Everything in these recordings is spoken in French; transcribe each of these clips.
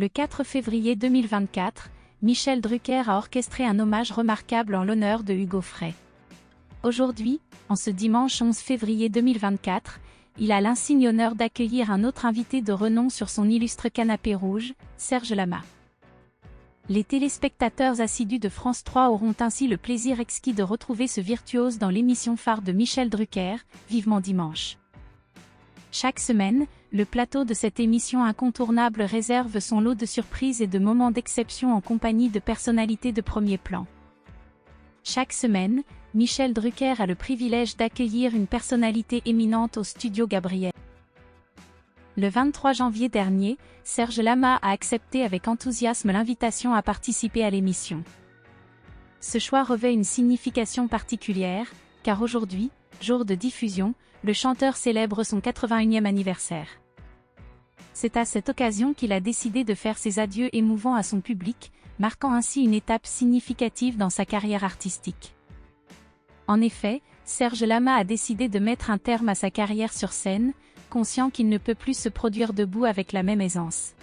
Le 4 février 2024, Michel Drucker a orchestré un hommage remarquable en l'honneur de Hugo Frey. Aujourd'hui, en ce dimanche 11 février 2024, il a l'insigne honneur d'accueillir un autre invité de renom sur son illustre canapé rouge, Serge Lama. Les téléspectateurs assidus de France 3 auront ainsi le plaisir exquis de retrouver ce virtuose dans l'émission phare de Michel Drucker, Vivement Dimanche. Chaque semaine, le plateau de cette émission incontournable réserve son lot de surprises et de moments d'exception en compagnie de personnalités de premier plan. Chaque semaine, Michel Drucker a le privilège d'accueillir une personnalité éminente au studio Gabriel. Le 23 janvier dernier, Serge Lama a accepté avec enthousiasme l'invitation à participer à l'émission. Ce choix revêt une signification particulière, car aujourd'hui, jour de diffusion, le chanteur célèbre son 81e anniversaire. C'est à cette occasion qu'il a décidé de faire ses adieux émouvants à son public, marquant ainsi une étape significative dans sa carrière artistique. En effet, Serge Lama a décidé de mettre un terme à sa carrière sur scène, conscient qu'il ne peut plus se produire debout avec la même aisance.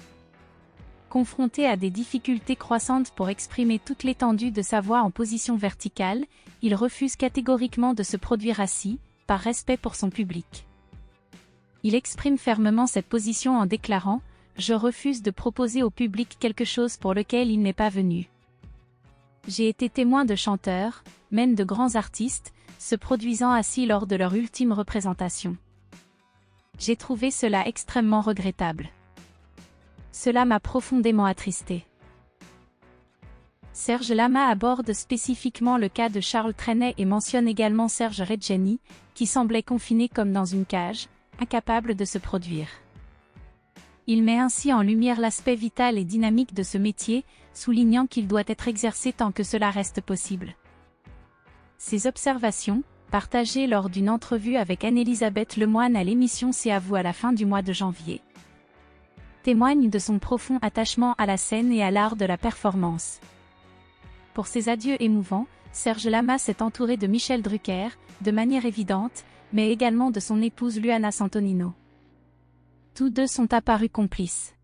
Confronté à des difficultés croissantes pour exprimer toute l'étendue de sa voix en position verticale, il refuse catégoriquement de se produire assis, par respect pour son public. Il exprime fermement cette position en déclarant « Je refuse de proposer au public quelque chose pour lequel il n'est pas venu. J'ai été témoin de chanteurs, même de grands artistes, se produisant assis lors de leur ultime représentation. J'ai trouvé cela extrêmement regrettable. Cela m'a profondément attristé. » Serge Lama aborde spécifiquement le cas de Charles Trenet et mentionne également Serge Reggiani, qui semblait confiné comme dans une cage, incapable de se produire. Il met ainsi en lumière l'aspect vital et dynamique de ce métier, soulignant qu'il doit être exercé tant que cela reste possible. Ces observations, partagées lors d'une entrevue avec Anne-Elisabeth Lemoine à l'émission C'est à vous à la fin du mois de janvier, témoignent de son profond attachement à la scène et à l'art de la performance. Pour ses adieux émouvants, Serge Lama s'est entouré de Michel Drucker, de manière évidente, mais également de son épouse Luana Santonino. Tous deux sont apparus complices.